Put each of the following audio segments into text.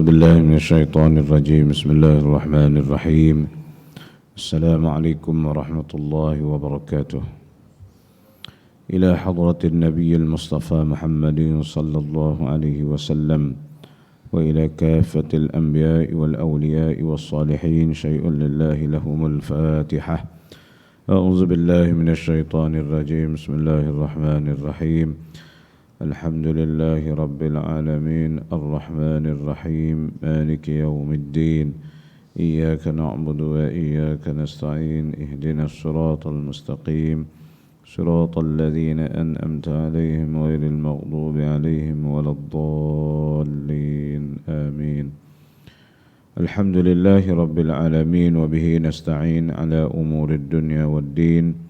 بالله من الشيطان الرجيم. بسم الله الرحمن الرحيم. السلام عليكم ورحمة الله وبركاته. إلى حضرة النبي المصطفى محمد صلى الله عليه وسلم وإلى كافة الأنبياء والأولياء والصالحين شيء لله لهم الفاتحة. أعوذ بالله من الشيطان الرجيم. بسم الله الرحمن الرحيم. الحمد لله رب العالمين الرحمن الرحيم مالك يوم الدين إياك نعبد وإياك نستعين اهدنا الصراط المستقيم صراط الذين أنعمت عليهم غير المغضوب عليهم ولا الضالين آمين. الحمد لله رب العالمين وبه نستعين على أمور الدنيا والدين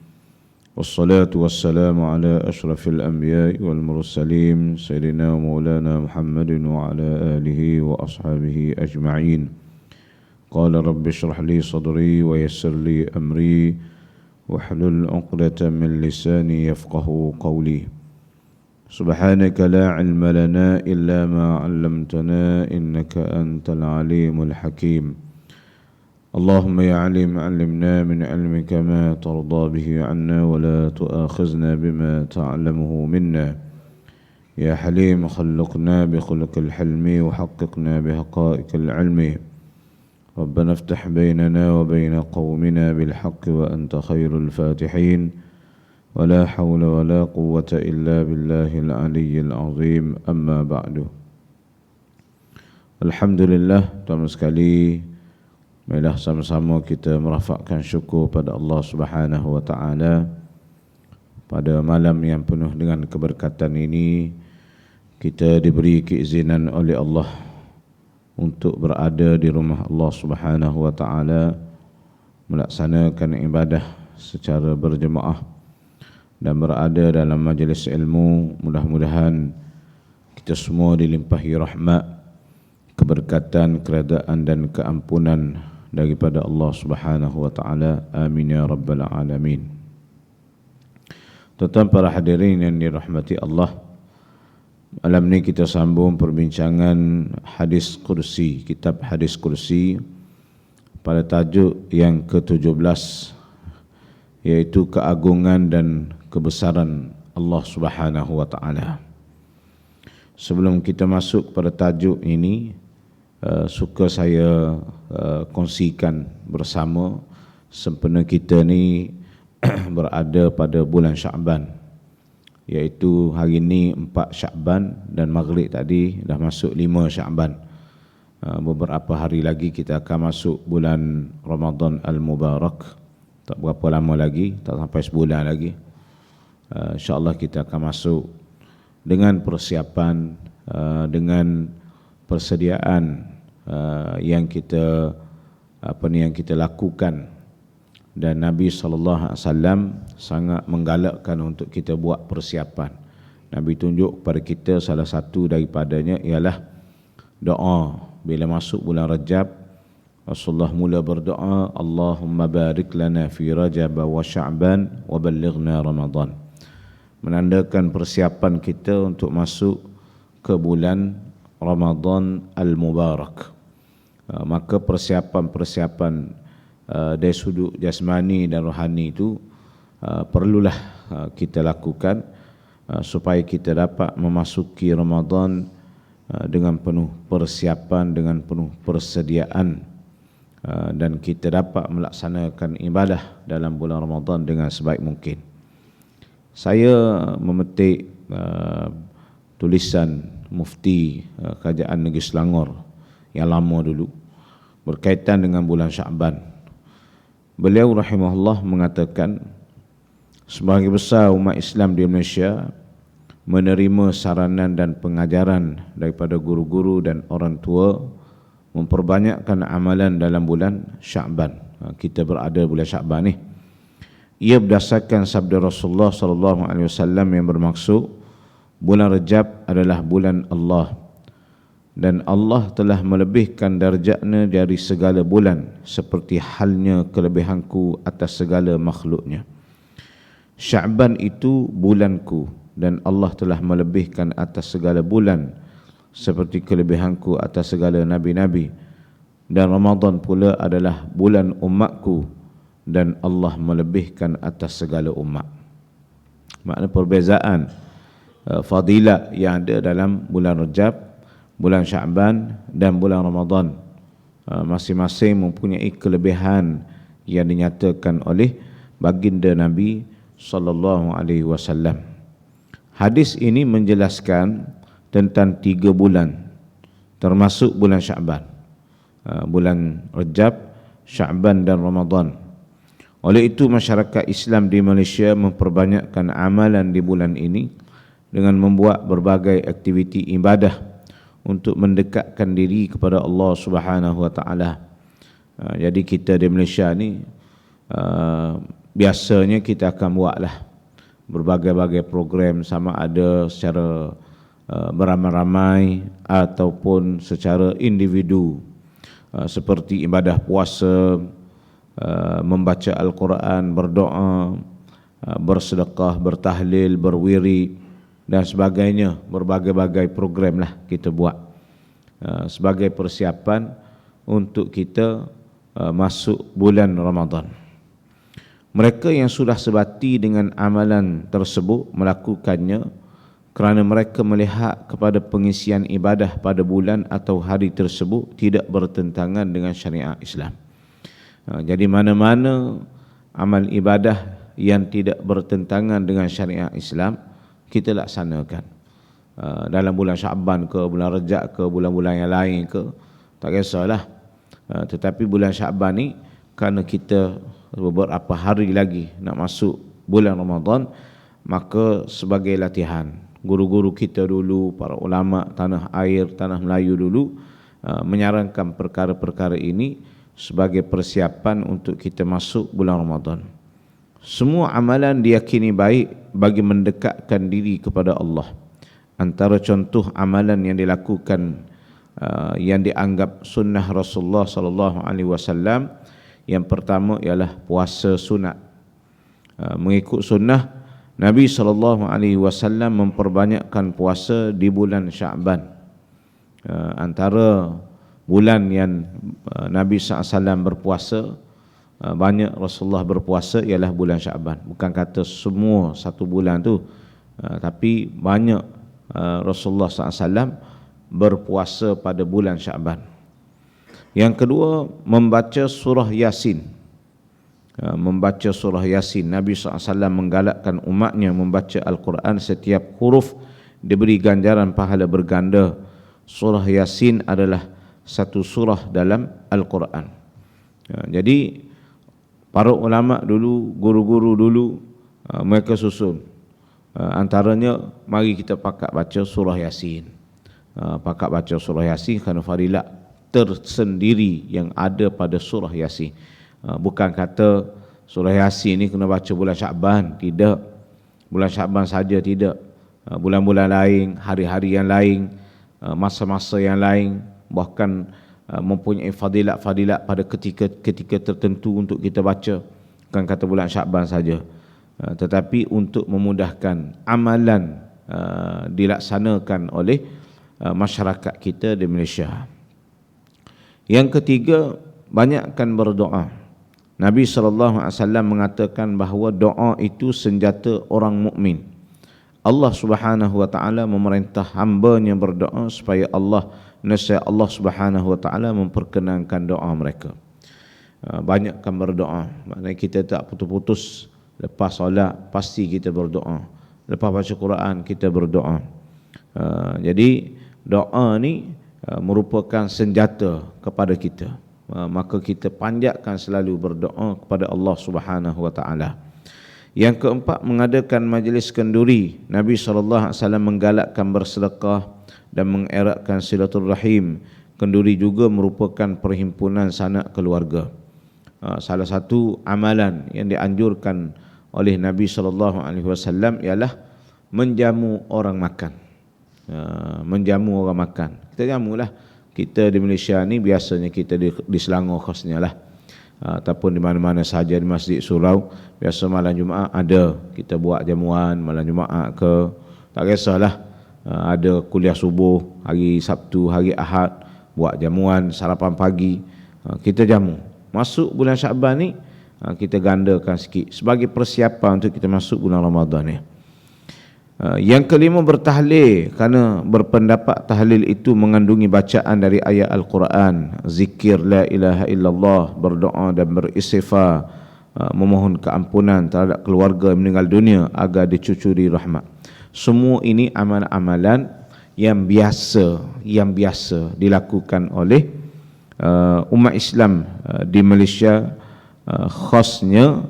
والصلاة والسلام على أشرف الأنبياء والمرسلين سيدنا ومولانا محمد وعلى آله وأصحابه أجمعين. قال رب اشرح لي صدري ويسر لي أمري واحلل عقدة من لساني يفقه قولي. سبحانك لا علم لنا إلا ما علمتنا إنك أنت العليم الحكيم. اللهم يا عليم علمنا من علمك ما ترضى به عنا ولا تؤاخذنا بما تعلمه منا. يا حليم خلقنا بخلق الحلم وحققنا بحقائق العلم. ربنا افتح بيننا وبين قومنا بالحق وأنت خير الفاتحين. ولا حول ولا قوة إلا بالله العلي العظيم. أما بعد. Alhamdulillah, teman sekali, marilah sama-sama kita merafakkan syukur pada Allah Subhanahu wa taala. Pada malam yang penuh dengan keberkatan ini, kita diberi keizinan oleh Allah untuk berada di rumah Allah Subhanahu wa taala, melaksanakan ibadah secara berjemaah dan berada dalam majlis ilmu. Mudah-mudahan kita semua dilimpahi rahmat, keberkatan, keredaan dan keampunan daripada Allah Subhanahu wa taala. Amin ya rabbal alamin. Tuan-tuan para hadirin yang dirahmati Allah, malam ni kita sambung perbincangan hadis kursi, kitab hadis kursi pada tajuk yang ke-17, iaitu keagungan dan kebesaran Allah Subhanahu wa taala. Sebelum kita masuk pada tajuk ini, suka saya kongsikan bersama, sempena kita ni berada pada bulan Sya'ban, iaitu hari ni 4 Sya'ban dan maghrib tadi dah masuk 5 Sya'ban. Beberapa hari lagi kita akan masuk bulan Ramadan Al-Mubarak. Tak berapa lama lagi, tak sampai sebulan lagi. InsyaAllah kita akan masuk dengan persiapan, dengan persediaan yang kita lakukan, dan Nabi SAW sangat menggalakkan untuk kita buat persiapan. Nabi tunjuk kepada kita salah satu daripadanya ialah doa. Bila masuk bulan Rajab, Rasulullah mula berdoa, Allahumma barik lana fi Rajab wa Sya'ban wa ballighna Ramadan, menandakan persiapan kita untuk masuk ke bulan Ramadan Al-Mubarak. Maka persiapan-persiapan dari sudut jasmani dan rohani itu perlulah kita lakukan supaya kita dapat memasuki Ramadan dengan penuh persiapan, dengan penuh persediaan, dan kita dapat melaksanakan ibadah dalam bulan Ramadan dengan sebaik mungkin. Saya memetik tulisan Mufti Kerajaan Negeri Selangor yang lama dulu berkaitan dengan bulan Sya'ban. Beliau rahimahullah mengatakan, sebahagian besar umat Islam di Malaysia menerima saranan dan pengajaran daripada guru-guru dan orang tua memperbanyakkan amalan dalam bulan Sya'ban. Kita berada bulan Sya'ban ni. Ia berdasarkan sabda Rasulullah SAW yang bermaksud, bulan Rajab adalah bulan Allah, dan Allah telah melebihkan darjatnya dari segala bulan, seperti halnya kelebihanku atas segala makhluknya. Sya'ban itu bulanku, dan Allah telah melebihkan atas segala bulan seperti kelebihanku atas segala nabi-nabi, dan Ramadan pula adalah bulan umatku dan Allah melebihkan atas segala umat. Makna perbezaan fadilat yang ada dalam bulan Rajab, bulan Sya'ban dan bulan Ramadan, masing-masing mempunyai kelebihan yang dinyatakan oleh baginda Nabi sallallahu alaihi wasallam. Hadis ini menjelaskan tentang 3 bulan termasuk bulan Sya'ban, bulan Rajab, Sya'ban dan Ramadan. Oleh itu masyarakat Islam di Malaysia memperbanyakkan amalan di bulan ini dengan membuat berbagai aktiviti ibadah untuk mendekatkan diri kepada Allah Subhanahu wa taala. Jadi kita di Malaysia ni biasanya kita akan buatlah berbagai-bagai program, sama ada secara beramai-ramai ataupun secara individu, seperti ibadah puasa, membaca Al-Quran, berdoa, bersedekah, bertahlil, berwirid dan sebagainya. Berbagai-bagai program lah kita buat sebagai persiapan untuk kita masuk bulan Ramadan. Mereka yang sudah sebati dengan amalan tersebut melakukannya kerana mereka melihat kepada pengisian ibadah pada bulan atau hari tersebut tidak bertentangan dengan syariat Islam. Jadi mana-mana amal ibadah yang tidak bertentangan dengan syariat Islam kita laksanakan. Dalam bulan Sya'ban ke, bulan Rajab ke, bulan-bulan yang lain ke, tak kisahlah. Tetapi bulan Sya'ban ni kerana kita beberapa hari lagi nak masuk bulan Ramadan, maka sebagai latihan, guru-guru kita dulu, para ulama tanah air, tanah Melayu dulu menyarankan perkara-perkara ini sebagai persiapan untuk kita masuk bulan Ramadan. Semua amalan diyakini baik bagi mendekatkan diri kepada Allah. Antara contoh amalan yang dilakukan yang dianggap sunnah Rasulullah sallallahu alaihi wasallam, yang pertama ialah puasa sunat. Mengikut sunnah Nabi sallallahu alaihi wasallam memperbanyakkan puasa di bulan Sya'ban. Antara bulan yang Nabi SAW berpuasa, banyak Rasulullah berpuasa, ialah bulan Sya'ban. Bukan kata semua satu bulan tu, tapi banyak Rasulullah SAW berpuasa pada bulan Sya'ban. Yang kedua, membaca surah Yasin. Membaca surah Yasin. Nabi SAW menggalakkan umatnya membaca Al-Quran, setiap huruf diberi ganjaran pahala berganda. Surah Yasin adalah satu surah dalam Al-Quran. Jadi para ulama dulu, guru-guru dulu, mereka susun antaranya, mari kita pakat baca surah Yasin. Pakat baca surah Yasin kerana fadilat tersendiri yang ada pada surah Yasin. Bukan kata surah Yasin ni kena baca bulan Sya'ban, tidak. Bulan Sya'ban saja tidak. Bulan-bulan lain, hari-hari yang lain, masa-masa yang lain, bahkan mempunyai fadilat-fadilat pada ketika tertentu untuk kita baca. Bukan kata bulan Sya'ban saja, tetapi untuk memudahkan amalan dilaksanakan oleh masyarakat kita di Malaysia. Yang ketiga, banyakkan berdoa. Nabi SAW mengatakan bahawa doa itu senjata orang mukmin. Allah Subhanahu wa taala memerintah hamba-Nya berdoa supaya nescaya Allah Subhanahu wa taala memperkenankan doa mereka. Banyakkan berdoa. Maknanya kita tak putus-putus. Lepas solat pasti kita berdoa. Lepas baca Quran kita berdoa. Jadi doa ni merupakan senjata kepada kita. Maka kita panjatkan selalu berdoa kepada Allah Subhanahu wa taala. Yang keempat, mengadakan majlis kenduri. Nabi SAW menggalakkan bersedekah dan mengeratkan silaturrahim. Kenduri juga merupakan perhimpunan sanak keluarga. Salah satu amalan yang dianjurkan oleh Nabi SAW ialah menjamu orang makan. Menjamu orang makan. Kita jamulah. Kita di Malaysia ni biasanya kita di Selangor khasnya lah, ataupun di mana-mana saja di Masjid Surau, biasa malam Jumaat ada kita buat jamuan malam Jumaat ke, tak kisahlah. ada kuliah subuh, hari Sabtu, hari Ahad, buat jamuan, sarapan pagi, kita jamu. Masuk bulan Syaban ni, kita gandakan sikit sebagai persiapan untuk kita masuk bulan Ramadan ni. Yang kelima, bertahlil, kerana berpendapat tahlil itu mengandungi bacaan dari ayat Al-Quran, zikir la ilaha illallah, berdoa dan beristighfar, memohon keampunan terhadap keluarga yang meninggal dunia agar dicucuri rahmat. Semua ini amalan-amalan yang biasa dilakukan oleh umat Islam di Malaysia, khasnya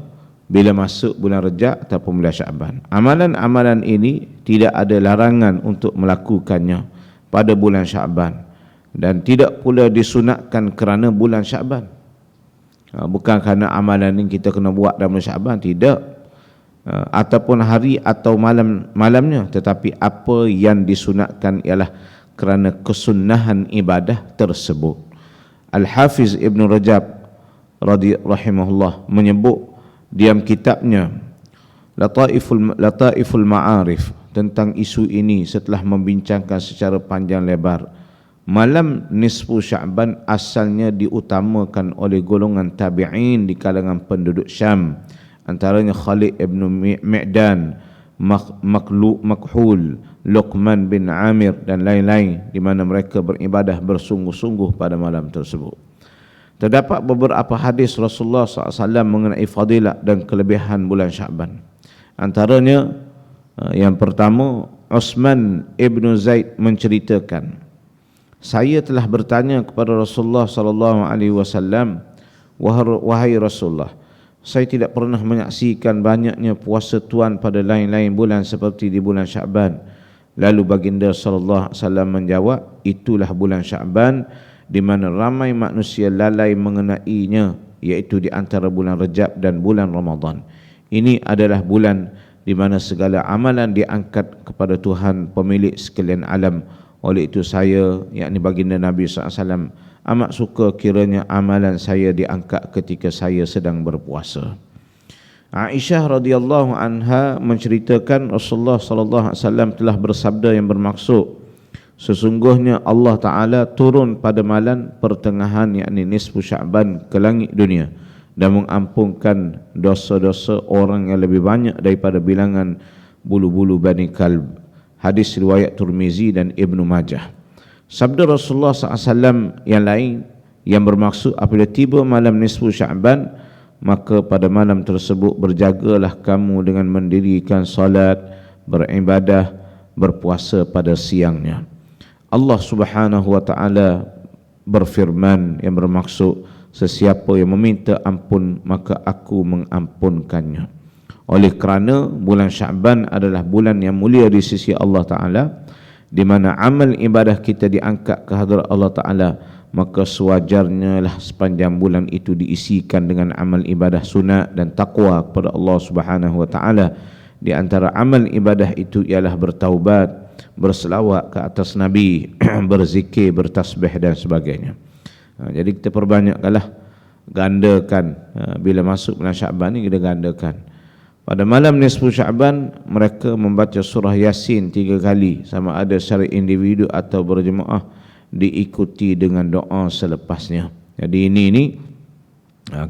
bila masuk bulan Rejab ataupun bulan Syaban. Amalan-amalan ini tidak ada larangan untuk melakukannya pada bulan Syaban, dan tidak pula disunatkan kerana bulan Syaban. Bukan kerana amalan ini kita kena buat dalam bulan Syaban, tidak, ataupun hari atau malamnya, tetapi apa yang disunatkan ialah kerana kesunahan ibadah tersebut. Al-Hafiz Ibn Rajab rahimahullah menyebut diam kitabnya Lataiful Ma'arif tentang isu ini setelah membincangkan secara panjang lebar. Malam nisfu Sya'ban asalnya diutamakan oleh golongan tabi'in di kalangan penduduk Syam, antaranya Khalid ibn Mi'dan, Makhul, Luqman bin Amir dan lain-lain, di mana mereka beribadah bersungguh-sungguh pada malam tersebut. Terdapat beberapa hadis Rasulullah SAW mengenai fadilat dan kelebihan bulan Syaban. Antaranya, yang pertama, Uthman ibn Zaid menceritakan, saya telah bertanya kepada Rasulullah SAW, wahai Rasulullah, saya tidak pernah menyaksikan banyaknya puasa Tuan pada lain-lain bulan seperti di bulan Syaban. Lalu baginda SAW menjawab, itulah bulan Syaban, di mana ramai manusia lalai mengenainya, iaitu di antara bulan Rejab dan bulan Ramadan. Ini adalah bulan di mana segala amalan diangkat kepada Tuhan pemilik sekalian alam. Oleh itu saya, yakni baginda Nabi SAW, amat suka kiranya amalan saya diangkat ketika saya sedang berpuasa. Aisyah radhiyallahu anha menceritakan Rasulullah sallallahu alaihi wasallam telah bersabda yang bermaksud, sesungguhnya Allah Ta'ala turun pada malam pertengahan, yakni nisfu Sya'ban, ke langit dunia dan mengampunkan dosa-dosa orang yang lebih banyak daripada bilangan bulu-bulu Bani Kalb. Hadis riwayat Tirmizi dan Ibnu Majah. Sabda Rasulullah SAW yang lain yang bermaksud, apabila tiba malam nisfu Sya'ban, maka pada malam tersebut berjagalah kamu dengan mendirikan salat, beribadah, berpuasa pada siangnya. Allah Subhanahu wa Ta'ala berfirman yang bermaksud, sesiapa yang meminta ampun maka aku mengampunkannya. Oleh kerana bulan Syaban adalah bulan yang mulia di sisi Allah Ta'ala, di mana amal ibadah kita diangkat ke hadirat Allah Ta'ala, maka sewajarnya lah sepanjang bulan itu diisikan dengan amal ibadah sunat dan taqwa kepada Allah Subhanahu wa Ta'ala. Di antara amal ibadah itu ialah bertaubat, berselawat ke atas Nabi, berzikir, bertasbih dan sebagainya. Jadi kita perbanyakkanlah, gandakan bila masuk bulan Syaban ni, kita gandakan. Pada malam nisfu Sya'ban mereka membaca surah Yasin 3 kali, sama ada secara individu atau berjemaah, diikuti dengan doa selepasnya. Jadi ini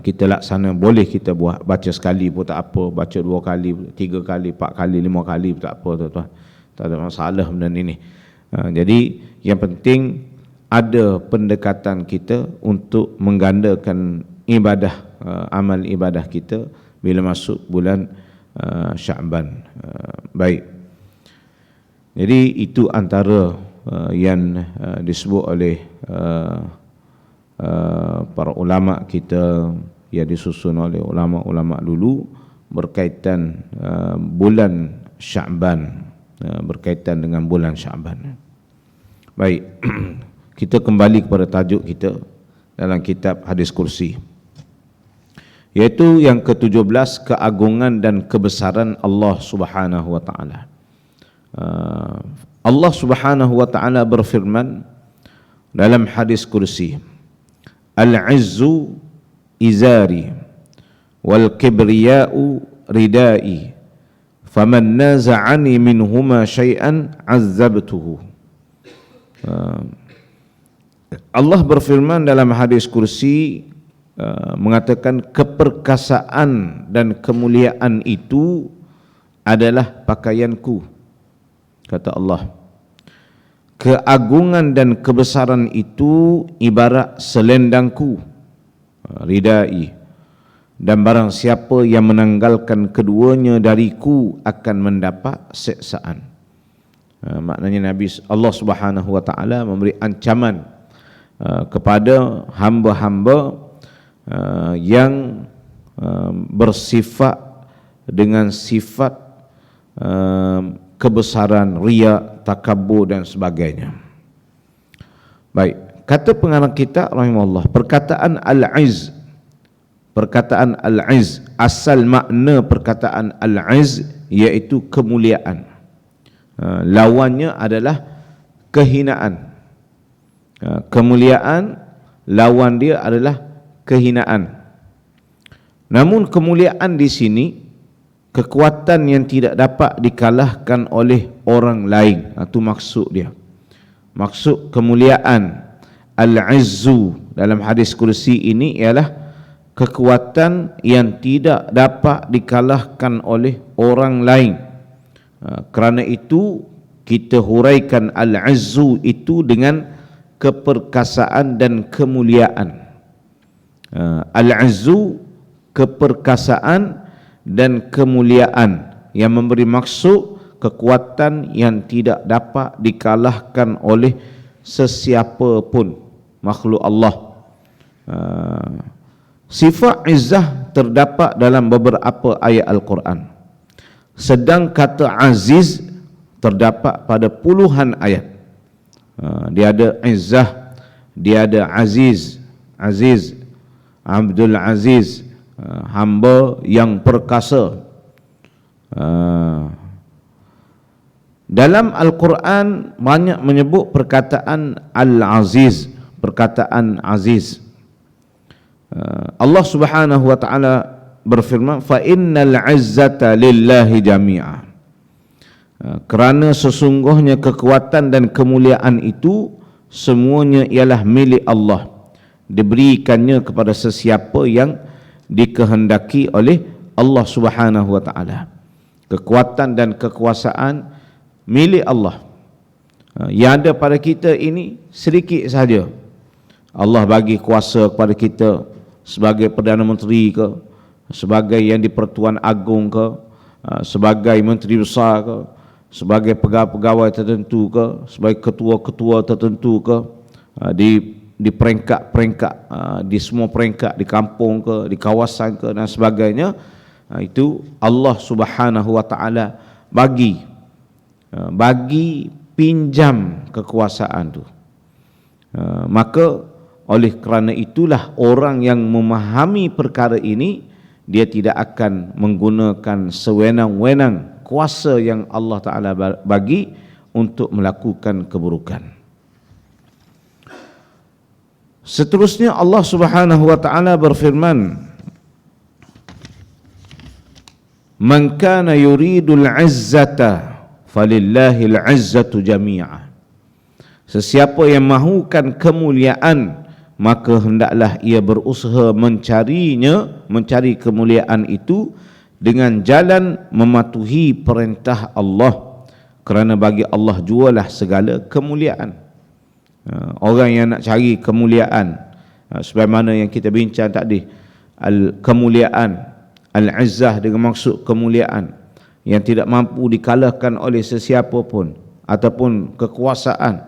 kita laksana, boleh kita buat, baca sekali pun tak apa, baca 2 kali, 3 kali, 4 kali, 5 kali pun tak apa, tuan-tuan. Tak ada masalah benda ini. Jadi yang penting ada pendekatan kita untuk menggandakan ibadah, amal ibadah kita bila masuk bulan Sya'ban. Baik. Jadi itu antara yang disebut oleh para ulama kita, yang disusun oleh ulama-ulama dulu berkaitan bulan Sya'ban, berkaitan dengan bulan Sya'ban. Baik. Kita kembali kepada tajuk kita dalam kitab Hadis Kursi, iaitu yang ke-17, keagungan dan kebesaran Allah Subhanahu wa Ta'ala. Allah Subhanahu wa Ta'ala berfirman dalam Hadis Kursi, Al-'izzu izari wal kibriya'u ridai faman naza'ani minhuma syai'an 'azzabtuhu. Allah berfirman dalam hadis kursi, mengatakan keperkasaan dan kemuliaan itu adalah pakaianku, kata Allah. Keagungan dan kebesaran itu ibarat selendangku, ridai, dan barang siapa yang menanggalkan keduanya dariku akan mendapat siksaan. Maknanya Allah Subhanahu wa taala memberi ancaman kepada hamba-hamba yang bersifat dengan sifat kebesaran, riya, takabur dan sebagainya. Baik, kata pengarang kita rahimahullah, perkataan al-izz, asal makna perkataan al-izz iaitu kemuliaan. Lawannya adalah kehinaan. Kemuliaan, lawan dia adalah kehinaan. Namun kemuliaan di sini kekuatan yang tidak dapat dikalahkan oleh orang lain. Itu maksud dia. Maksud kemuliaan al-izzu dalam hadis kursi ini ialah kekuatan yang tidak dapat dikalahkan oleh orang lain. Kerana itu kita huraikan al-izzu itu dengan keperkasaan dan kemuliaan. Al-izzu, keperkasaan dan kemuliaan, yang memberi maksud kekuatan yang tidak dapat dikalahkan oleh sesiapa pun makhluk Allah. Sifat izzah terdapat dalam beberapa ayat Al-Quran, sedang kata aziz terdapat pada puluhan ayat. Dia ada izzah, dia ada aziz, Abdul Aziz, hamba yang perkasa. Dalam Al-Quran banyak menyebut perkataan Al-Aziz, perkataan aziz. Allah Subhanahu wa taala berfirman, fa innal izzata lillahi jami'a. Kerana sesungguhnya kekuatan dan kemuliaan itu semuanya ialah milik Allah, diberikannya kepada sesiapa yang dikehendaki oleh Allah Subhanahu wa taala. Kekuatan dan kekuasaan milik Allah. Yang ada pada kita ini sedikit sahaja. Allah bagi kuasa kepada kita sebagai Perdana Menteri ke, sebagai yang di-Pertuan Agong ke, sebagai Menteri Besar ke, sebagai pegawai-pegawai tertentu ke, sebagai ketua-ketua tertentu ke, di peringkat-peringkat, di semua peringkat, di kampung ke, di kawasan ke dan sebagainya. Itu Allah Subhanahu wa taala bagi pinjam kekuasaan tu. Maka oleh kerana itulah orang yang memahami perkara ini, dia tidak akan menggunakan sewenang-wenang kuasa yang Allah Ta'ala bagi untuk melakukan keburukan. Seterusnya Allah Subhanahu wa taala berfirman, man kana yuridul izzata falillahil izzatu jami'a. Sesiapa yang mahukan kemuliaan, maka hendaklah ia berusaha mencari kemuliaan itu dengan jalan mematuhi perintah Allah, kerana bagi Allah jualah segala kemuliaan. Orang yang nak cari kemuliaan, sebagaimana yang kita bincang tadi, kemuliaan, al-izzah dengan maksud kemuliaan yang tidak mampu dikalahkan oleh sesiapa pun, ataupun kekuasaan.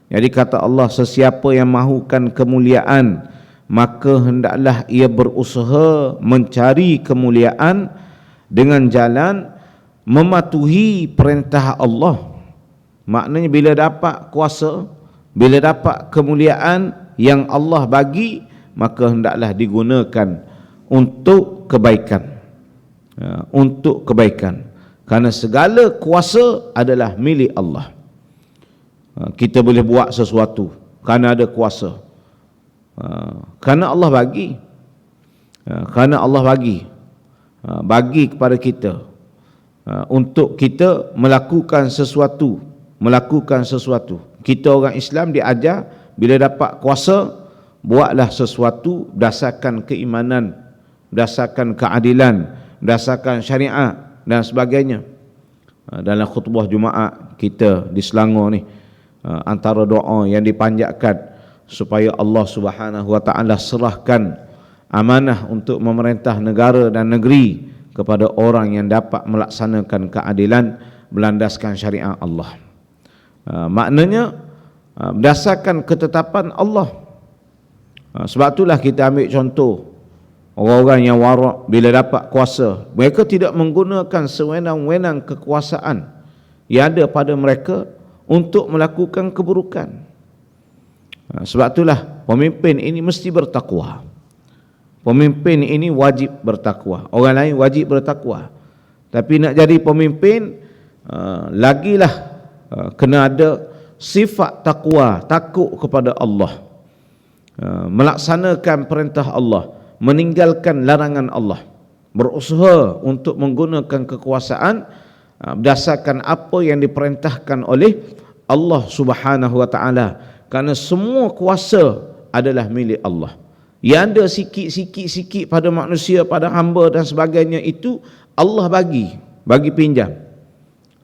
Jadi kata Allah, sesiapa yang mahukan kemuliaan, maka hendaklah ia berusaha mencari kemuliaan dengan jalan mematuhi perintah Allah. Maknanya bila dapat kuasa, bila dapat kemuliaan yang Allah bagi, maka hendaklah digunakan untuk kebaikan. Untuk kebaikan. Kerana segala kuasa adalah milik Allah. Kita boleh buat sesuatu kerana ada kuasa, kerana Allah bagi, kerana Allah bagi kepada kita. untuk kita melakukan sesuatu. Kita orang Islam diajar bila dapat kuasa, buatlah sesuatu berdasarkan keimanan, berdasarkan keadilan, berdasarkan syariat dan sebagainya. Dalam khutbah Jumaat kita di Selangor ni, antara doa yang dipanjatkan supaya Allah Subhanahu Wa Taala serahkan amanah untuk memerintah negara dan negeri kepada orang yang dapat melaksanakan keadilan berlandaskan syariat Allah. Maknanya berdasarkan ketetapan Allah. Sebab itulah kita ambil contoh orang-orang yang warak bila dapat kuasa, mereka tidak menggunakan sewenang-wenang kekuasaan yang ada pada mereka untuk melakukan keburukan. Sebab itulah pemimpin ini mesti bertakwa. Pemimpin ini wajib bertakwa. Orang lain wajib bertakwa. Tapi nak jadi pemimpin, lagilah kena ada sifat takwa, takut kepada Allah, melaksanakan perintah Allah, meninggalkan larangan Allah, berusaha untuk menggunakan kekuasaan berdasarkan apa yang diperintahkan oleh Allah Subhanahu Wa Taala. Kerana semua kuasa adalah milik Allah. Yang ada sikit-sikit pada manusia, pada hamba dan sebagainya, itu Allah bagi pinjam.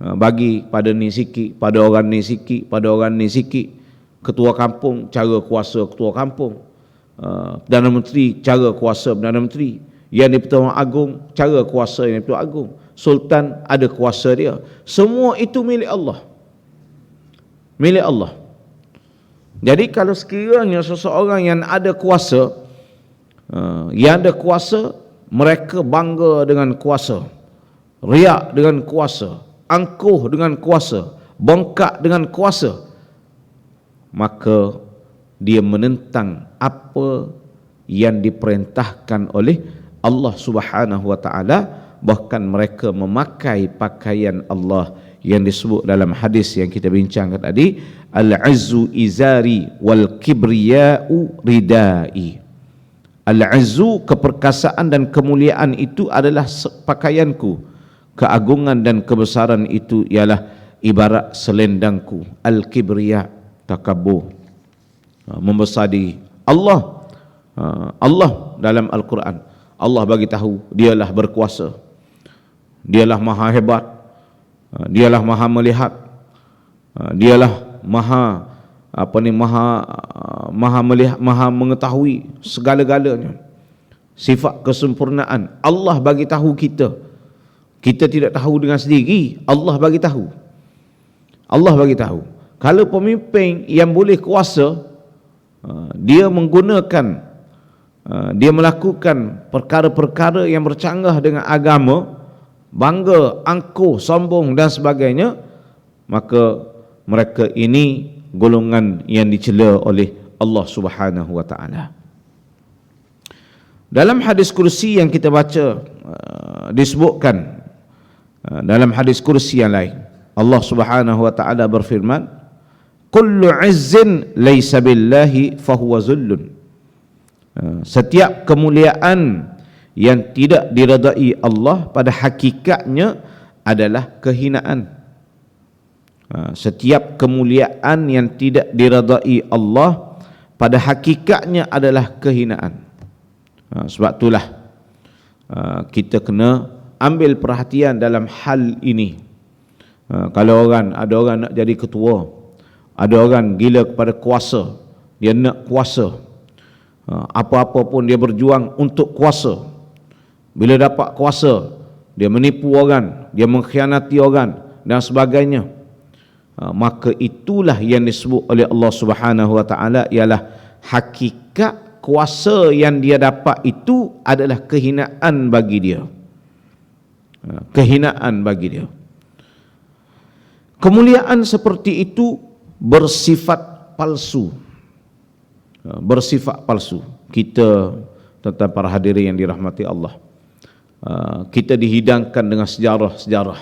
Bagi pada ni sikit, pada orang ni sikit, pada orang ni sikit. Ketua kampung, cara kuasa ketua kampung. Perdana Menteri, cara kuasa Perdana Menteri. Yang di-Pertuan Agong, cara kuasa yang di-Pertuan Agong. Sultan ada kuasa dia. Semua itu milik Allah. Milik Allah. Jadi kalau sekiranya seseorang yang ada kuasa, mereka bangga dengan kuasa, riak dengan kuasa, angkuh dengan kuasa, bongkak dengan kuasa, maka dia menentang apa yang diperintahkan oleh Allah Subhanahu Wa Taala. Bahkan mereka memakai pakaian Allah yang disebut dalam hadis yang kita bincangkan tadi, al-'izzu izari wal kibriya'u ridai. Al-'izzu, keperkasaan dan kemuliaan itu adalah pakaianku, keagungan dan kebesaran itu ialah ibarat selendangku. Al-kibriya, takabur, membesar diri. Allah dalam Al-Quran, Allah bagi tahu dialah berkuasa, dialah maha hebat, dialah maha melihat, dialah maha melihat, maha mengetahui segala-galanya. Sifat kesempurnaan Allah bagi tahu kita. Kita tidak tahu dengan sendiri, Allah bagi tahu. Allah bagi tahu. Kalau pemimpin yang boleh kuasa, dia menggunakan, dia melakukan perkara-perkara yang bercanggah dengan agama, bangga, angkuh, sombong dan sebagainya, maka mereka ini golongan yang dicela oleh Allah Subhanahu Wa Taala. Dalam hadis kursi yang kita baca, disebutkan dalam hadis kursi yang lain, Allah Subhanahu Wa Taala berfirman, kullu 'izzin laysa billahi fahuwa zullun. Setiap kemuliaan yang tidak diredai Allah pada hakikatnya adalah kehinaan. Setiap kemuliaan yang tidak diredai Allah pada hakikatnya adalah kehinaan. Sebab itulah kita kena ambil perhatian dalam hal ini. Kalau ada orang nak jadi ketua, ada orang gila kepada kuasa, dia nak kuasa, apa-apa pun dia berjuang untuk kuasa. Bila dapat kuasa, dia menipu orang, dia mengkhianati orang dan sebagainya, maka itulah yang disebut oleh Allah Subhanahu Wa Taala ialah hakikat kuasa yang dia dapat itu adalah kehinaan bagi dia. Kehinaan bagi dia. Kemuliaan seperti itu bersifat palsu. Bersifat palsu. Kita, tentang para hadirin yang dirahmati Allah, kita dihidangkan dengan sejarah-sejarah.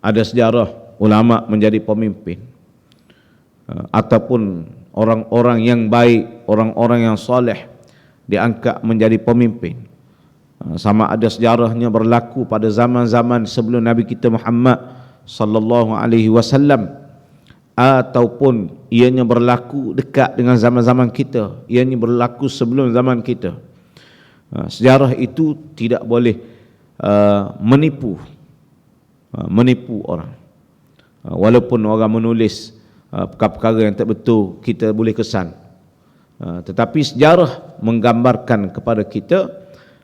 Ada sejarah ulama menjadi pemimpin, ataupun orang-orang yang baik, orang-orang yang soleh diangkat menjadi pemimpin. sama ada sejarahnya berlaku pada zaman-zaman sebelum Nabi kita Muhammad sallallahu alaihi wasallam ataupun ianya berlaku dekat dengan zaman-zaman kita, ianya berlaku sebelum zaman kita. Sejarah itu tidak boleh menipu orang. Walaupun orang menulis perkara-perkara yang tak betul, kita boleh kesan. Tetapi sejarah menggambarkan kepada kita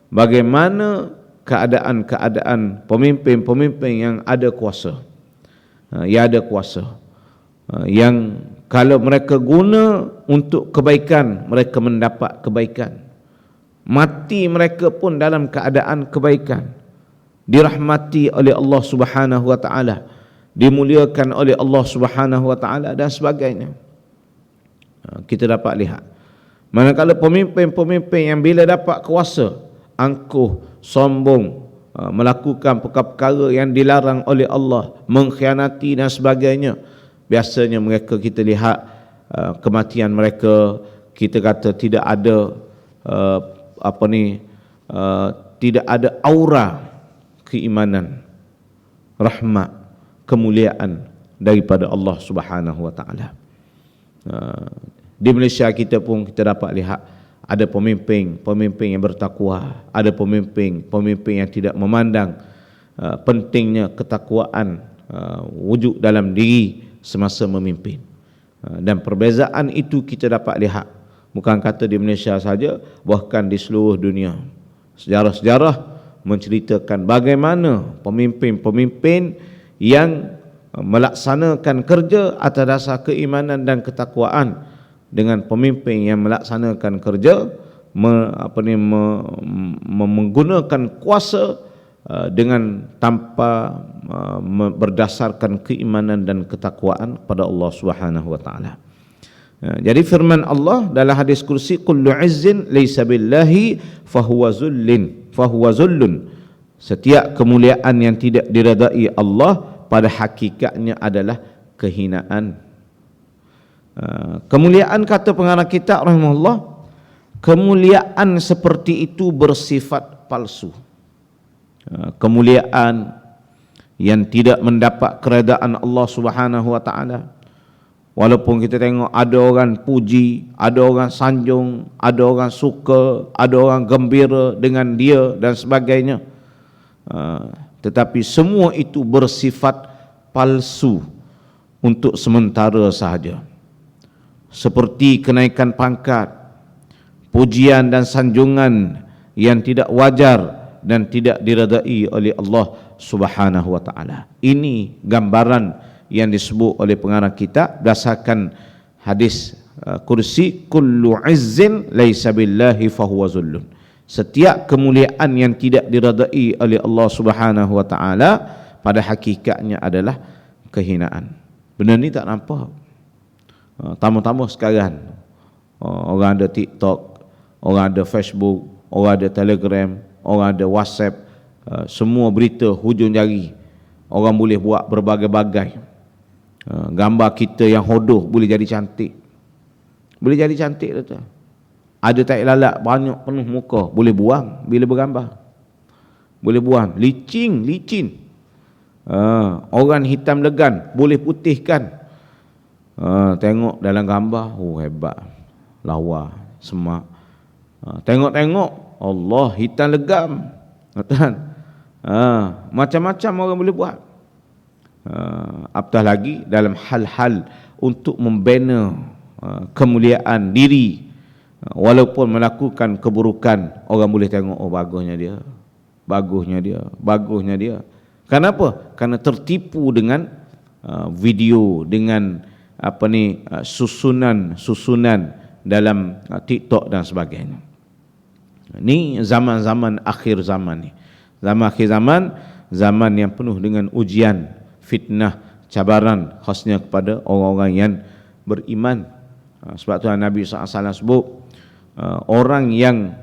bagaimana keadaan-keadaan pemimpin-pemimpin yang ada kuasa, yang kalau mereka guna untuk kebaikan, mereka mendapat kebaikan. Mati mereka pun dalam keadaan kebaikan, dirahmati oleh Allah Subhanahu wa taala, dimuliakan oleh Allah Subhanahu wa taala dan sebagainya. Kita dapat lihat manakala pemimpin-pemimpin yang bila dapat kuasa, angkuh, sombong, melakukan perkara-perkara yang dilarang oleh Allah, mengkhianati dan sebagainya, biasanya mereka kita lihat kematian mereka, kita kata tidak ada tidak ada aura keimanan, rahmat, kemuliaan daripada Allah Subhanahu wa taala. Di Malaysia kita pun kita dapat lihat ada pemimpin yang bertakwa, ada pemimpin yang tidak memandang pentingnya ketakwaan wujud dalam diri semasa memimpin. Dan perbezaan itu kita dapat lihat bukan kata di Malaysia saja, bahkan di seluruh dunia. Sejarah-sejarah menceritakan bagaimana pemimpin-pemimpin yang melaksanakan kerja atas dasar keimanan dan ketakwaan dengan pemimpin yang melaksanakan kerja menggunakan kuasa dengan tanpa berdasarkan keimanan dan ketakwaan pada Allah Subhanahu wa taala. Jadi firman Allah dalam hadis kursi, kullu izzin laysa billahi fahuwa zullun. Setiap kemuliaan yang tidak diredai Allah pada hakikatnya adalah kehinaan. Kemuliaan, kata pengarang kitab rahimahullah, kemuliaan seperti itu bersifat palsu. Kemuliaan yang tidak mendapat keredaan Allah Subhanahu wa taala. Walaupun kita tengok ada orang puji, ada orang sanjung, ada orang suka, ada orang gembira dengan dia dan sebagainya, tetapi semua itu bersifat palsu untuk sementara sahaja. Seperti kenaikan pangkat, pujian dan sanjungan yang tidak wajar dan tidak diredai oleh Allah Subhanahu wa taala. Ini gambaran yang disebut oleh pengarang kitab berdasarkan hadis kursi, kullu izzin laisa billahi fahuwa zullun. Setiap kemuliaan yang tidak diredai oleh Allah Subhanahu wa taala pada hakikatnya adalah kehinaan. Benda ni tak nampak. Tamu-tamu sekarang, orang ada TikTok, orang ada Facebook, orang ada Telegram, orang ada WhatsApp, semua berita hujung jari. Orang boleh buat berbagai-bagai. Gambar kita yang hodoh boleh jadi cantik. Boleh jadi cantik tu. Ada tai lalat banyak penuh muka, boleh buang bila bergambar. Boleh buang. Licin. Orang hitam legan boleh putihkan. Tengok dalam gambar, hebat, lawa, semak. Tengok Allah hitam legam, kan? Macam-macam orang boleh buat. Apatah lagi dalam hal-hal untuk membina kemuliaan diri, walaupun melakukan keburukan, orang boleh tengok, bagusnya dia. Kenapa? Karena tertipu dengan video, dengan susunan dalam TikTok dan sebagainya. Ini zaman-zaman akhir zaman ni. Zaman akhir zaman yang penuh dengan ujian, fitnah, cabaran, khasnya kepada orang-orang yang beriman. Sebab tu Nabi SAW sebut, orang yang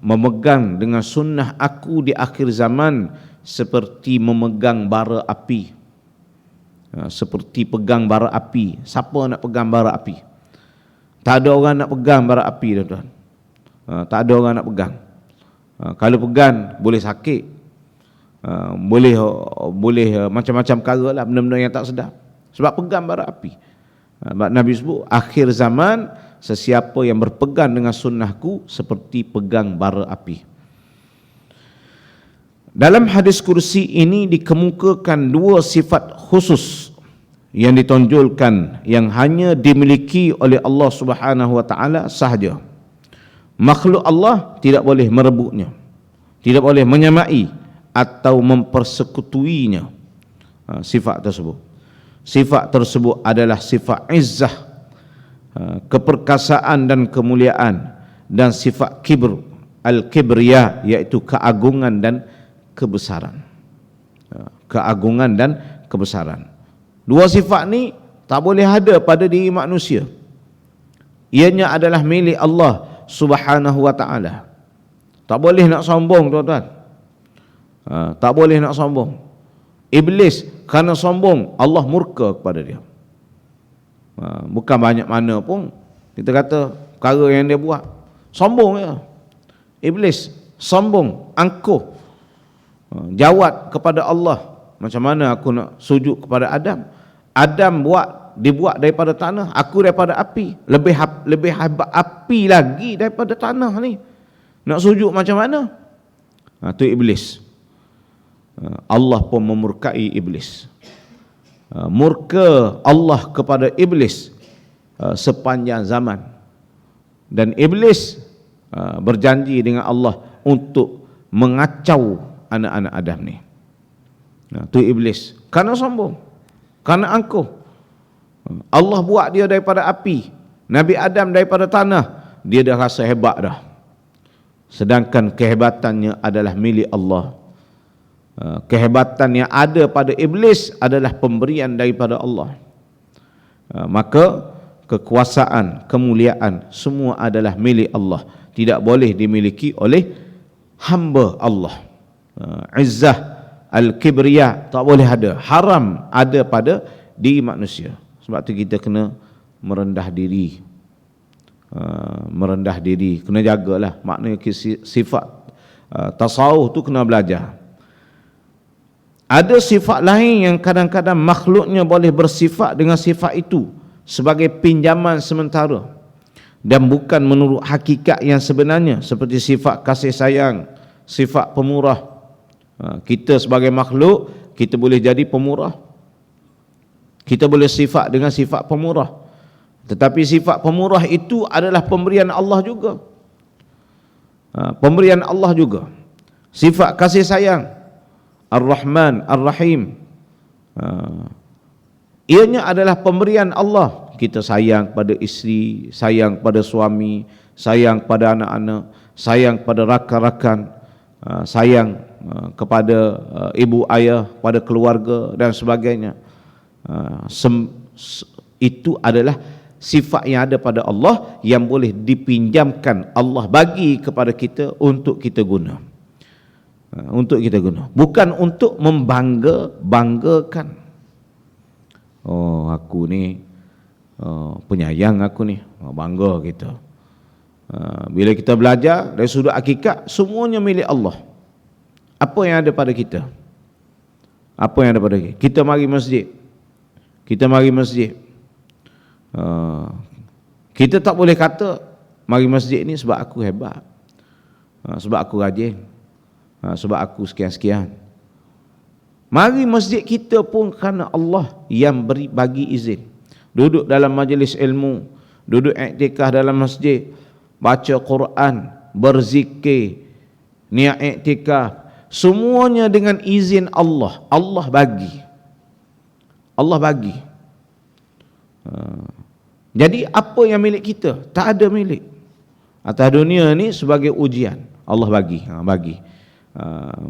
memegang dengan sunnah aku di akhir zaman seperti memegang bara api. Seperti pegang bara api. Siapa nak pegang bara api? Tak ada orang nak pegang bara api, tuan-tuan. Tak ada orang nak pegang. Kalau pegang boleh sakit, boleh macam-macam perkara lah, benda-benda yang tak sedap sebab pegang bara api. Nabi sebut akhir zaman sesiapa yang berpegang dengan sunnahku seperti pegang bara api. Dalam hadis kursi ini dikemukakan dua sifat khusus yang ditonjolkan yang hanya dimiliki oleh Allah Subhanahu wa taala sahaja. Makhluk Allah tidak boleh merebutnya, tidak boleh menyamai atau mempersekutuinya. Sifat tersebut. Sifat tersebut adalah sifat izzah, keperkasaan dan kemuliaan, dan sifat kibr, al-kibriya, iaitu keagungan dan kebesaran. Keagungan dan kebesaran. Dua sifat ni tak boleh ada pada diri manusia. Ianya adalah milik Allah Subhanahu wa taala. Tak boleh nak sombong, tuan-tuan. Tak boleh nak sombong. Iblis kerana sombong Allah murka kepada dia. Bukan banyak mana pun kita kata perkara yang dia buat, sombong ya. Iblis sombong, angkuh, jawab kepada Allah, macam mana aku nak sujud kepada Adam? Adam dibuat daripada tanah, aku daripada api. Lebih hebat api lagi daripada tanah ni. Nak sujud macam mana? Itu iblis. Allah pun memurkai iblis. Murka Allah kepada iblis sepanjang zaman. Dan iblis berjanji dengan Allah untuk mengacau anak-anak Adam ni. Itu iblis. Kerana sombong, kerana angkuh. Allah buat dia daripada api, Nabi Adam daripada tanah, dia dah rasa hebat dah. Sedangkan kehebatannya adalah milik Allah. Kehebatan yang ada pada iblis adalah pemberian daripada Allah. Maka kekuasaan, kemuliaan semua adalah milik Allah, tidak boleh dimiliki oleh hamba Allah. Izzah, al-kibriya tak boleh ada, haram ada pada diri manusia. Sebab tu kita kena merendah diri. Merendah diri, kena jagalah. Maknanya sifat tasawuf tu kena belajar. Ada sifat lain yang kadang-kadang makhluknya boleh bersifat dengan sifat itu sebagai pinjaman sementara dan bukan menurut hakikat yang sebenarnya, seperti sifat kasih sayang, sifat pemurah. Kita sebagai makhluk, kita boleh jadi pemurah, kita boleh sifat dengan sifat pemurah, tetapi sifat pemurah itu adalah pemberian Allah juga. Pemberian Allah juga. Sifat kasih sayang, Ar-Rahman, Ar-Rahim, ianya adalah pemberian Allah. Kita sayang pada isteri, sayang pada suami, sayang pada anak-anak, sayang pada rakan-rakan, sayang kepada ibu ayah, pada keluarga dan sebagainya. Itu adalah sifat yang ada pada Allah yang boleh dipinjamkan Allah bagi kepada kita untuk kita guna. Untuk kita guna, bukan untuk membanggakan. Oh, aku ni penyayang, aku ni bangga kita. Bila kita belajar dari sudut hakikat, semuanya milik Allah. Apa yang ada pada kita? Apa yang ada pada kita? Kita mari masjid. Kita mari masjid. Kita tak boleh kata mari masjid ni sebab aku hebat, sebab aku rajin, sebab aku sekian-sekian. Mari masjid kita pun kerana Allah yang bagi izin. Duduk dalam majlis ilmu, duduk iktikaf dalam masjid, baca Quran, berzikir, niat iktikaf, semuanya dengan izin Allah. Allah bagi. Allah bagi. Jadi apa yang milik kita? Tak ada milik. Atas dunia ni sebagai ujian, Allah bagi.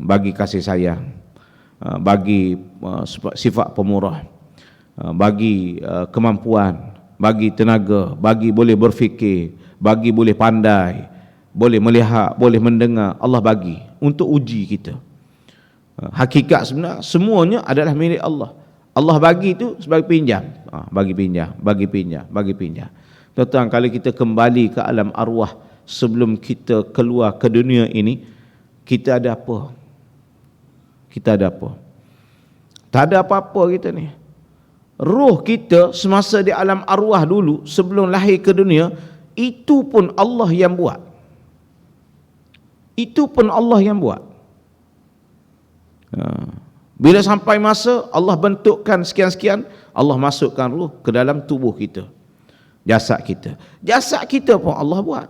Bagi kasih sayang, bagi sifat pemurah, bagi kemampuan, bagi tenaga, bagi boleh berfikir, bagi boleh pandai, boleh melihat, boleh mendengar. Allah bagi untuk uji kita. Hakikat sebenar semuanya adalah milik Allah. Allah bagi itu sebagai pinjam. Bagi pinjam. Tuan-tuan, kalau kita kembali ke alam arwah sebelum kita keluar ke dunia ini, kita ada apa? Kita ada apa? Tak ada apa-apa kita ni. Roh kita semasa di alam arwah dulu, sebelum lahir ke dunia, itu pun Allah yang buat. Itu pun Allah yang buat. Bila sampai masa Allah bentukkan sekian-sekian, Allah masukkan roh ke dalam tubuh kita, jasad kita. Jasad kita pun Allah buat.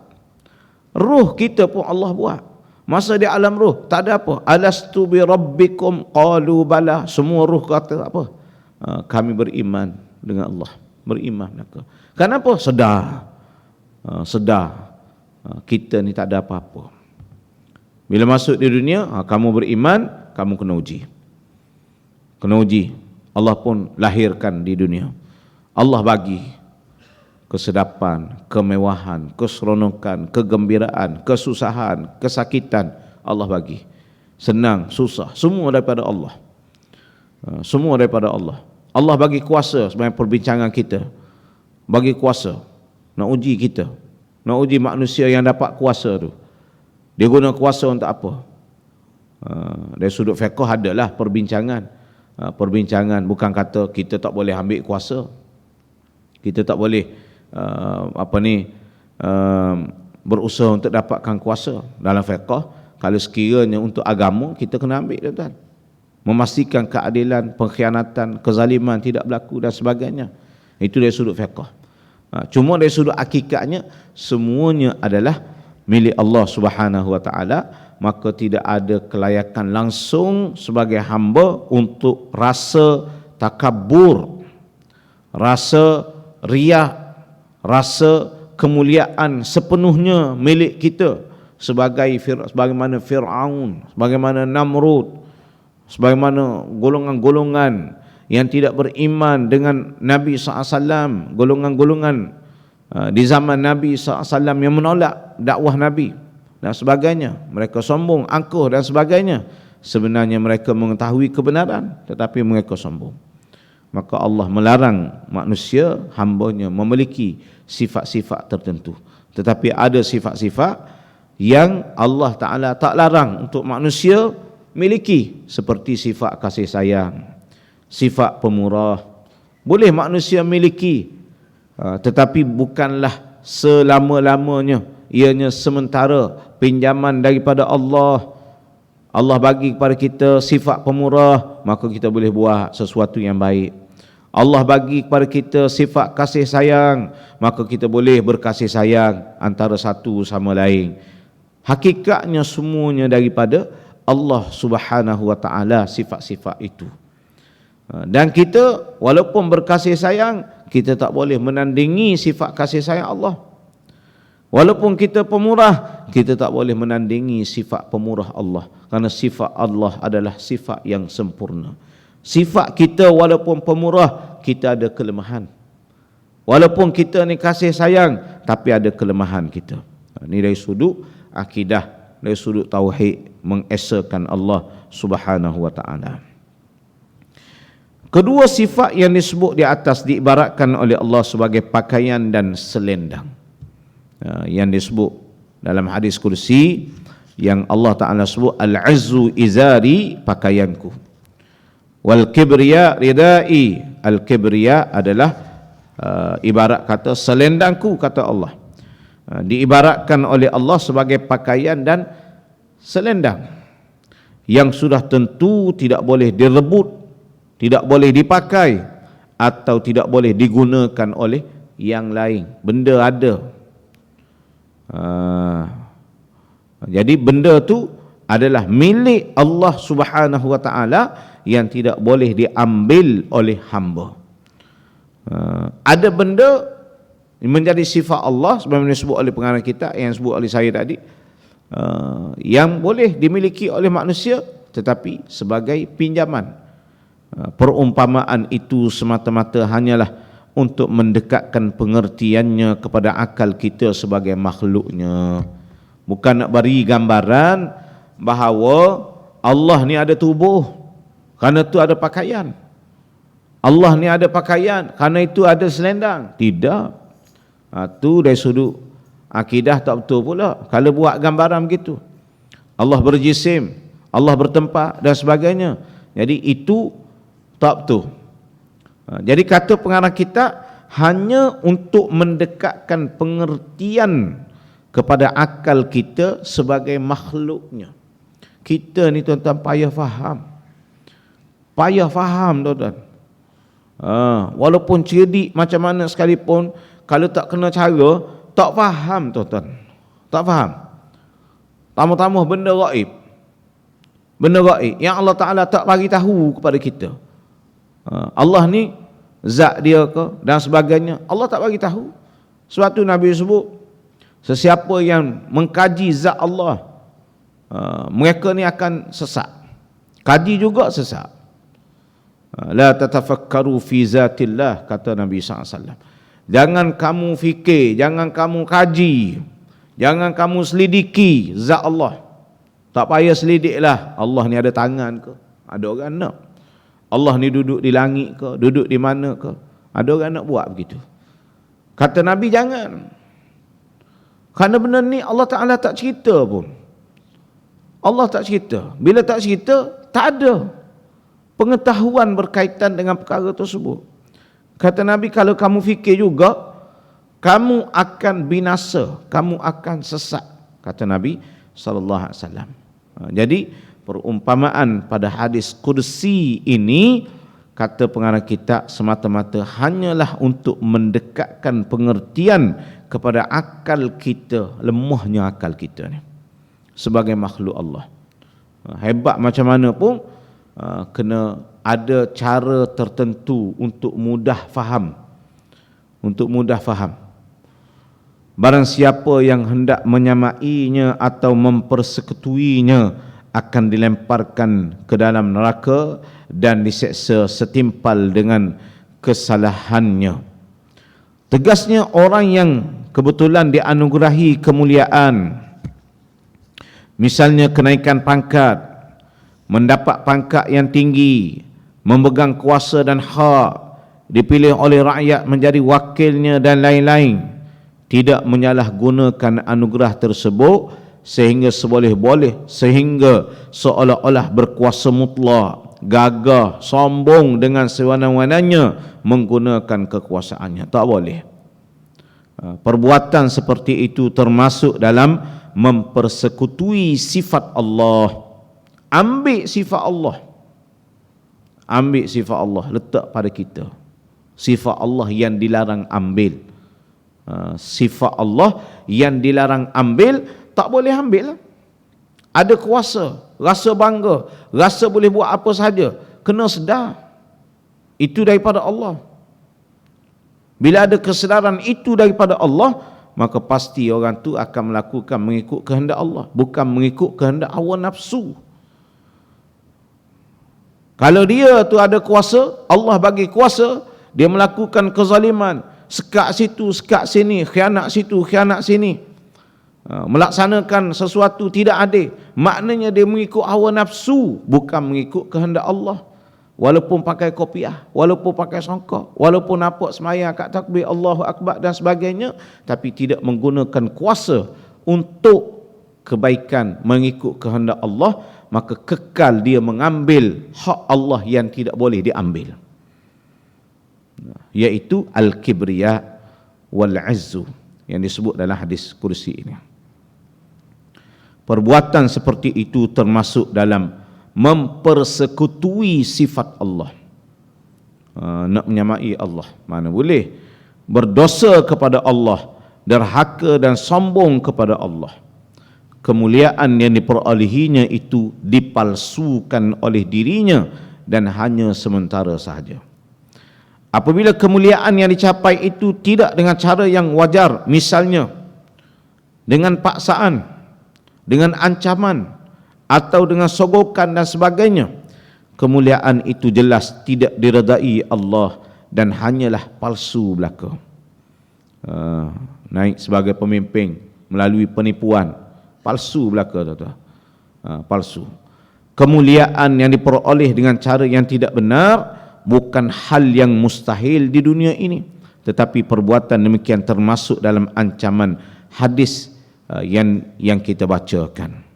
Roh kita pun Allah buat. Masa di alam roh tak ada apa. Alastu bi rabbikum qalu bala. Semua roh kata apa? Kami beriman dengan Allah. Beriman mereka. Kenapa? Sedar. Sedar kita ni tak ada apa-apa. Bila masuk di dunia, kamu beriman, kamu kena uji. Kena uji. Allah pun lahirkan di dunia. Allah bagi kesedapan, kemewahan, keseronokan, kegembiraan, kesusahan, kesakitan. Allah bagi. Senang, susah, semua daripada Allah. Semua daripada Allah. Allah bagi kuasa sebagai perbincangan kita. Bagi kuasa. Nak uji kita. Nak uji manusia yang dapat kuasa tu. Dia guna kuasa untuk apa? Dari sudut fiqh adalah perbincangan. Perbincangan bukan kata kita tak boleh ambil kuasa. Kita tak boleh berusaha untuk dapatkan kuasa. Dalam fiqh, kalau sekiranya untuk agama, kita kena ambil, tuan-tuan. Memastikan keadilan, pengkhianatan, kezaliman tidak berlaku dan sebagainya. Itu dari sudut fiqh. Cuma dari sudut hakikatnya, semuanya adalah milik Allah Subhanahu wa taala, maka tidak ada kelayakan langsung sebagai hamba untuk rasa takabur, rasa riya, rasa kemuliaan sepenuhnya milik kita, sebagaimana Fir'aun, sebagaimana Namrud, sebagaimana golongan-golongan yang tidak beriman dengan Nabi SAW, golongan-golongan di zaman Nabi SAW yang menolak dakwah Nabi dan sebagainya. Mereka sombong, angkuh dan sebagainya. Sebenarnya mereka mengetahui kebenaran, tetapi mereka sombong. Maka Allah melarang manusia, hambanya, memiliki sifat-sifat tertentu. Tetapi ada sifat-sifat yang Allah Ta'ala tak larang untuk manusia miliki, seperti sifat kasih sayang, sifat pemurah. Boleh manusia miliki, tetapi bukanlah selama-lamanya. Ianya sementara, pinjaman daripada Allah. Allah bagi kepada kita sifat pemurah, maka kita boleh buat sesuatu yang baik. Allah bagi kepada kita sifat kasih sayang, maka kita boleh berkasih sayang antara satu sama lain. Hakikatnya semuanya daripada Allah Subhanahu wa taala sifat-sifat itu. Dan kita walaupun berkasih sayang, kita tak boleh menandingi sifat kasih sayang Allah. Walaupun kita pemurah, kita tak boleh menandingi sifat pemurah Allah, kerana sifat Allah adalah sifat yang sempurna. Sifat kita walaupun pemurah, kita ada kelemahan. Walaupun kita ni kasih sayang, tapi ada kelemahan kita. Ini dari sudut akidah, dari sudut tauhid, mengesakan Allah Subhanahu wa taala. Kedua sifat yang disebut di atas diibaratkan oleh Allah sebagai pakaian dan selendang. Yang disebut dalam hadis kursi yang Allah Ta'ala sebut, al-'azzu izari, pakaianku, wal kibriya ridai, al-kibriya adalah ibarat kata selendangku, kata Allah. Diibaratkan oleh Allah sebagai pakaian dan selendang yang sudah tentu tidak boleh direbut, tidak boleh dipakai atau tidak boleh digunakan oleh yang lain. Benda ada. Jadi benda tu adalah milik Allah Subhanahu wa taala yang tidak boleh diambil oleh hamba. Ada benda menjadi sifat Allah sebagaimana disebut oleh pengarang kita, yang disebut oleh saya tadi, yang boleh dimiliki oleh manusia tetapi sebagai pinjaman. Perumpamaan itu semata-mata hanyalah untuk mendekatkan pengertiannya kepada akal kita sebagai makhluknya. Bukan nak beri gambaran bahawa Allah ni ada tubuh, kerana itu ada pakaian. Allah ni ada pakaian, kerana itu ada selendang. Tidak. Itu dari sudut akidah tak betul pula kalau buat gambaran begitu. Allah berjisim, Allah bertempat dan sebagainya. Jadi itu tak betul. Jadi kata pengarang kita hanya untuk mendekatkan pengertian kepada akal kita sebagai makhluknya. Kita ni tuan-tuan payah faham. Payah faham tuan-tuan. Walaupun cerdik macam mana sekalipun, kalau tak kena cara, tak faham tuan-tuan. Tak faham. Tambah-tambah benda gaib. Benda gaib yang Allah Ta'ala tak bagi tahu kepada kita. Allah ni zat dia ke dan sebagainya, Allah tak bagi tahu. Sebab tu Nabi sebut, sesiapa yang mengkaji zat Allah, mereka ni akan sesat. Kaji juga sesat. La tatafakkaru fi zatillah, kata Nabi SAW. Jangan kamu fikir, jangan kamu kaji, jangan kamu selidiki zat Allah. Tak payah selidiklah. Allah ni ada tangan ke? Ada orang nak. Allah ni duduk di langit ke? Duduk di mana ke? Ada orang nak buat begitu. Kata Nabi jangan. Kerana benda ni Allah Ta'ala tak cerita pun. Allah tak cerita. Bila tak cerita, tak ada pengetahuan berkaitan dengan perkara tersebut. Kata Nabi, kalau kamu fikir juga, kamu akan binasa, kamu akan sesat. Kata Nabi SAW. Jadi perumpamaan pada hadis qudsi ini, kata pengarang kita, semata-mata hanyalah untuk mendekatkan pengertian kepada akal kita, lemahnya akal kita ni sebagai makhluk Allah. Hebat macam mana pun, kena ada cara tertentu untuk mudah faham. Untuk mudah faham. Barang siapa yang hendak menyamainya atau mempersekutuinya akan dilemparkan ke dalam neraka dan diseksa setimpal dengan kesalahannya. Tegasnya, orang yang kebetulan dianugerahi kemuliaan, misalnya kenaikan pangkat, mendapat pangkat yang tinggi, memegang kuasa dan hak, dipilih oleh rakyat menjadi wakilnya dan lain-lain, tidak menyalahgunakan anugerah tersebut sehingga seboleh-boleh, sehingga seolah-olah berkuasa mutlak, gagah, sombong dengan sewenang-wenangnya menggunakan kekuasaannya. Tak boleh. Perbuatan seperti itu termasuk dalam mempersekutui sifat Allah. Ambil sifat Allah, ambil sifat Allah, letak pada kita. Sifat Allah yang dilarang ambil. Sifat Allah yang dilarang ambil, tak boleh ambil. Ada kuasa, rasa bangga, rasa boleh buat apa sahaja, kena sedar itu daripada Allah. Bila ada kesedaran itu daripada Allah, maka pasti orang tu akan melakukan mengikut kehendak Allah, bukan mengikut kehendak hawa nafsu. Kalau dia tu ada kuasa, Allah bagi kuasa, dia melakukan kezaliman, sekat situ, sekat sini, khianat situ, khianat sini, melaksanakan sesuatu tidak adil, maknanya dia mengikut hawa nafsu, bukan mengikut kehendak Allah. Walaupun pakai kopiah, walaupun pakai songkok, walaupun nampak semayang kat takbir Allahu Akbar dan sebagainya, tapi tidak menggunakan kuasa untuk kebaikan, mengikut kehendak Allah, maka kekal dia mengambil hak Allah yang tidak boleh diambil, iaitu al-kibriya wal-izzu yang disebut dalam hadis kursi ini. Perbuatan seperti itu termasuk dalam mempersekutui sifat Allah. Nak menyamai Allah, mana boleh. Berdosa kepada Allah, derhaka dan sombong kepada Allah. Kemuliaan yang diperolehinya itu dipalsukan oleh dirinya dan hanya sementara sahaja. Apabila kemuliaan yang dicapai itu tidak dengan cara yang wajar, misalnya dengan paksaan, dengan ancaman, atau dengan sogokan dan sebagainya, kemuliaan itu jelas tidak diredai Allah dan hanyalah palsu belaka. Naik sebagai pemimpin melalui penipuan, palsu belaka, tuan-tuan. Palsu. Kemuliaan yang diperoleh dengan cara yang tidak benar bukan hal yang mustahil di dunia ini, tetapi perbuatan demikian termasuk dalam ancaman hadis yang kita bacakan.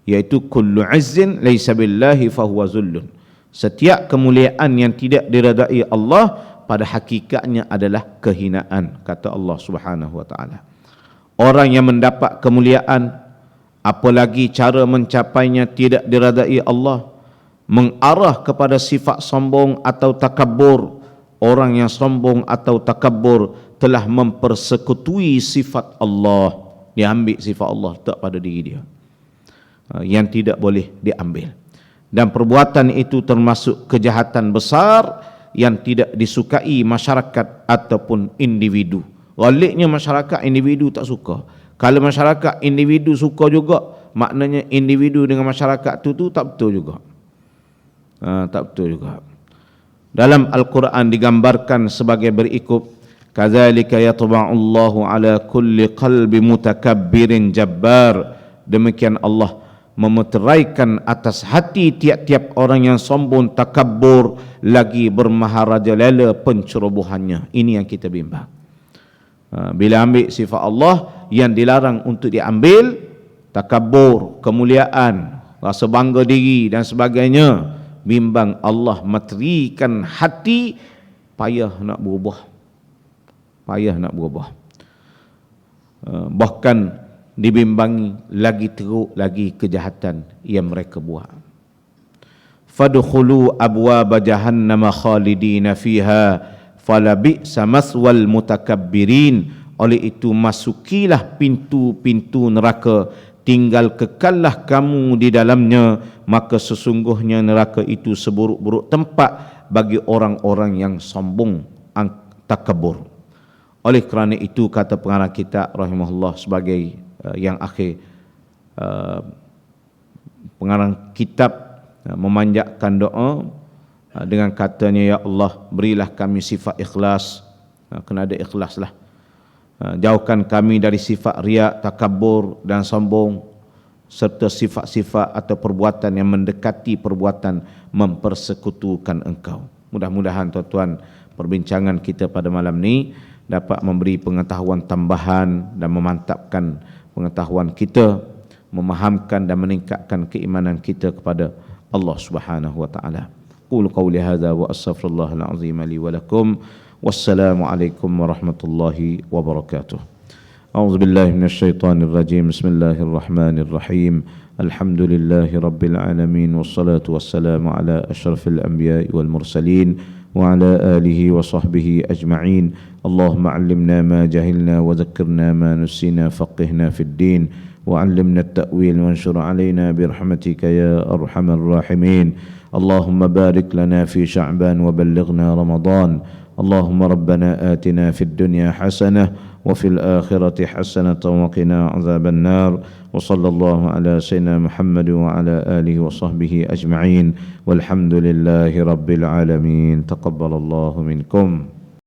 iaitu kullu izzin laisa billahi fahuwa zullun. Setiap kemuliaan yang tidak diredai Allah pada hakikatnya adalah kehinaan, kata Allah Subhanahu wa taala. Orang yang mendapat kemuliaan, apalagi cara mencapainya tidak diredai Allah, mengarah kepada sifat sombong atau takabur. Orang yang sombong atau takabur telah mempersekutui sifat Allah. Dia ambil sifat Allah tak pada diri dia, yang tidak boleh diambil. Dan perbuatan itu termasuk kejahatan besar yang tidak disukai masyarakat ataupun individu. Waliknya masyarakat, individu tak suka. Kalau masyarakat, individu suka juga, maknanya individu dengan masyarakat tu tak betul juga. Tak betul juga. Dalam Al-Quran digambarkan sebagai berikut, kadzalika yatba'ullahu ala kulli qalbi mutakabbirin jabbar. Demikian Allah memeteraikan atas hati tiap-tiap orang yang sombong, takabur, lagi bermaharajalela pencerobohannya. Ini yang kita bimbang. Bila ambil sifat Allah yang dilarang untuk diambil, takabur, kemuliaan, rasa bangga diri dan sebagainya, bimbang Allah meterikan hati, payah nak berubah. Payah nak berubah. Bahkan dibimbangi lagi teruk lagi kejahatan yang mereka buat. Fadkhulu abwaaba jahannam khalidina fiha falabi'sa maswal mutakabbirin. Oleh itu masukilah pintu-pintu neraka, tinggal kekallah kamu di dalamnya, maka sesungguhnya neraka itu seburuk-buruk tempat bagi orang-orang yang sombong, takabur. Oleh kerana itu kata pengarang kitab rahimahullah sebagai yang akhir, pengarang kitab memanjatkan doa dengan katanya, ya Allah berilah kami sifat ikhlas. Kena ada ikhlas lah. Jauhkan kami dari sifat riak, takabur dan sombong, serta sifat-sifat atau perbuatan yang mendekati perbuatan mempersekutukan Engkau. Mudah-mudahan tuan-tuan perbincangan kita pada malam ni dapat memberi pengetahuan tambahan dan memantapkan pengetahuan kita, memahamkan dan meningkatkan keimanan kita kepada Allah Subhanahu wa taala. Qul qawli hadza wa astaghfirullahal azim li wa lakum. Wassalamu alaikum warahmatullahi wabarakatuh. A'udzu billahi minasy syaithanir rajim. Bismillahirrahmanirrahim. Alhamdulillahi rabbil alamin wassalatu wassalamu ala asyrafil anbiya'i wal mursalin wa ala alihi wa sahbihi ajma'in. Allahumma 'allimna ma jahilna wa dhakkirna ma nusina faqihna fid din wa 'allimna at-ta'wil wanshur 'alaina bi rahmatika ya arhamar rahimin. Allahumma barik lana fi Sya'ban wa ballighna Ramadan. Allahumma rabbana atina fid dunya hasanah wa fil akhirati hasanatan wa qina 'adzaban nar. Wa sallallahu ala sayyidina Muhammad wa ala alihi wa sahbihi ajma'in. Walhamdulillahi rabbil alamin. Taqabbalallahu minkum.